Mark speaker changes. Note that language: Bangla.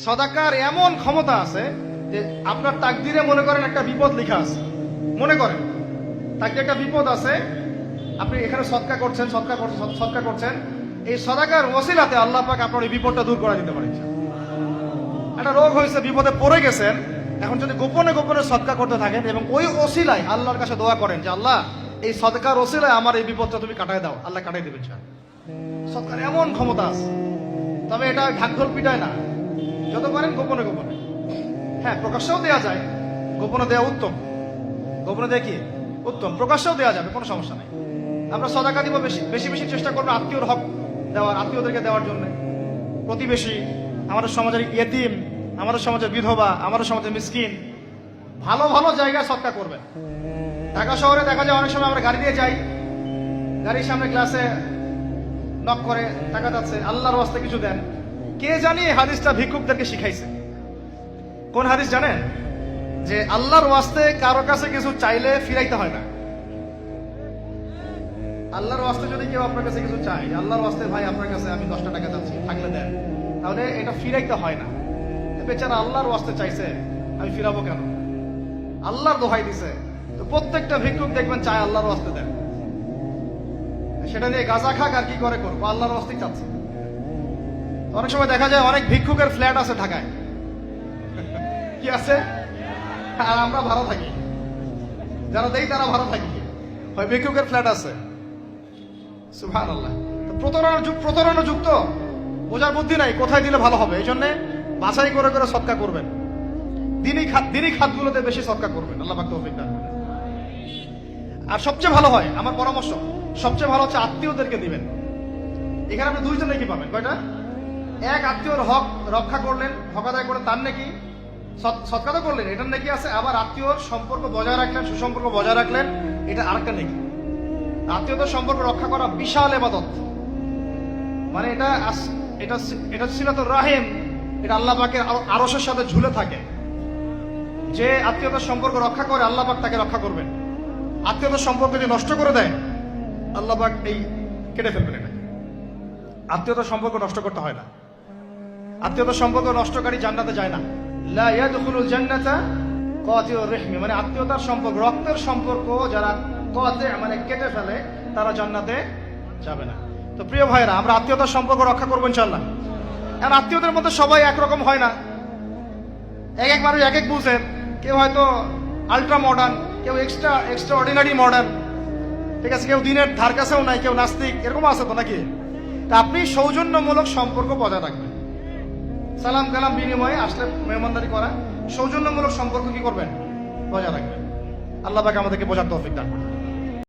Speaker 1: সাদাকার এমন ক্ষমতা আছে যে আপনার তাকদিরে মনে করেন একটা বিপদ লেখা আছে, মনে করেন তাকদিরে একটা বিপদ আছে, আপনি এখানে সদকা করছেন, এই সাদাকার ওসিলাতে আল্লাহ পাক আপনার এই বিপদটা দূর করে দিতে পারেন। একটা রোগ হয়েছে, বিপদে পড়ে গেছেন, এখন যদি গোপনে গোপনে সদকা করতে থাকেন এবং ওই ওসিলায় আল্লাহর কাছে দোয়া করেন যে আল্লাহ এই সদকার ওসিলায় আমার এই বিপদটা তুমি কাটায় দাও, আল্লাহ কাটাই দেবেন। সদকার এমন ক্ষমতা আছে, তবে এটা ঢাকঢোল পিটায় না, যত পারেন গোপনে গোপনে। হ্যাঁ, প্রকাশ্যেও দেওয়া যায়, গোপনে দেওয়া উত্তম, গোপনে দেওয়া কি উত্তম, প্রকাশ্যেও দেওয়া যাবে, কোনো সমস্যা নেই। আমরা সদাকা দিব বেশি বেশি বেশি চেষ্টা করবো আত্মীয়র হক দেওয়ার, আত্মীয়দেরকে দেওয়ার জন্য, প্রতিবেশী, আমাদের সমাজের ইয়েতিম, আমাদের সমাজের বিধবা, আমাদের সমাজের মিসকিন, ভালো ভালো জায়গায় সদকা করবেন। ঢাকা শহরে দেখা যায় অনেক সময় আমরা গাড়ি দিয়ে যাই, গাড়ির সামনে ক্লাসে নক করে টাকা যাচ্ছে, আল্লাহর ওয়াস্তে কিছু দেন। কে জানি হাদিসটা ভিক্ষুকদেরকে শিখাইছে। কোন হাদিস জানেন? যে আল্লাহর ওয়াস্তে কারো কাছে কিছু চাইলে ফিরাইতে হয় না। আল্লাহর ওয়াস্তে যদি কেউ আপনার কাছে কিছু চায়, আল্লাহর ওয়াস্তে ভাই আপনার কাছে আমি 10টা টাকা চাচ্ছি, থাকলে দেন, তাহলে এটা ফিরাইতে হয় না। বেচারা আল্লাহর ওয়াস্তে চাইছে, আমি ফিরাবো কেন? আল্লাহর দোহাই দিছে। তো প্রত্যেকটা ভিক্ষুক দেখবেন চায় আল্লাহর ওয়াস্তে দেন, সেটা নিয়ে গাঁজা খাক আর কি করে করবো, আল্লাহর ওয়াস্তেই চাচ্ছে। অনেক সময় দেখা যায় অনেক ভিক্ষুকের ফ্ল্যাট আছে ঢাকায়, কি আছে, আর আমরা ভাড়া থাকি, যারা দেই তারা ভাড়া থাকি, হয় ভিক্ষুকের ফ্ল্যাট আছে। সুবহানাল্লাহ। প্রতারণা যুক্ত, বোঝার বুদ্ধি নাই কোথায় দিলে ভালো হবে, এই জন্য বাছাই করে করে সদকা করবেন। দিনই খাতগুলোতে বেশি সদকা করবেন, আল্লাহ পাক তৌফিক দান করেন। আর সবচেয়ে ভালো হয়, আমার পরামর্শ, সবচেয়ে ভালো হচ্ছে আত্মীয়দেরকে দিবেন। এখানে আপনি দুইজন নাকি পাবেন, কয়টা? এক, আত্মীয়র হক রক্ষা করলেন, হক আদায় করে তার নাকি সদকা তো করলেন, এটার নাকি আছে। আবার আত্মীয়র সম্পর্ক বজায় রাখলেন, সুসম্পর্ক বজায় রাখলেন, এটা আরেকটা নাকি। আত্মীয়তার সম্পর্ক রক্ষা করা বিশাল ইবাদত, মানে এটা সিলাতুর রাহিম, এটা আল্লাহ পাকের আরশের সাথে ঝুলে থাকে। যে আত্মীয়তার সম্পর্ক রক্ষা করে আল্লাহ পাক তাকে রক্ষা করবেন। আত্মীয়তার সম্পর্ক যদি নষ্ট করে দেয় আল্লাহ পাক এই কেটে ফেলবেন। এটা আত্মীয়তার সম্পর্ক নষ্ট করতে হয় না। আত্মীয়তার সম্পর্ক নষ্টকারী জান্নাতে যায় না। লা ইয়াদখুলুল জান্নাতা কাতিউর রহমি, মানে আত্মীয়তার সম্পর্ক, রক্তের সম্পর্ক যারা কাতি মানে কেটে ফেলে তারা জান্নাতে যাবে না। তো প্রিয় ভাইরা, আমরা আত্মীয়তার সম্পর্ক রক্ষা করবো ইনশাআল্লাহ। আর আত্মীয়দের মধ্যে সবাই একরকম হয় না, এক এক মানুষ এক এক বুঝেন। কেউ হয়তো আলট্রা মডার্ন, কেউ এক্সট্রা অর্ডিনারি মডার্ন, ঠিক আছে, কেউ দিনের ধার কাছেও নাই, কেউ নাস্তিক, এরকম আছে তো নাকি? তা আপনি সৌজন্যমূলক সম্পর্ক বজায় রাখবেন। সালাম কালাম বিনিময়ে আসলে মেহমানদারি করা, সৌজন্যমূলক সম্পর্ক কি করবেন? বজায় রাখবেন। আল্লাহ পাক আমাদেরকে বোঝার তৌফিক দান করুন।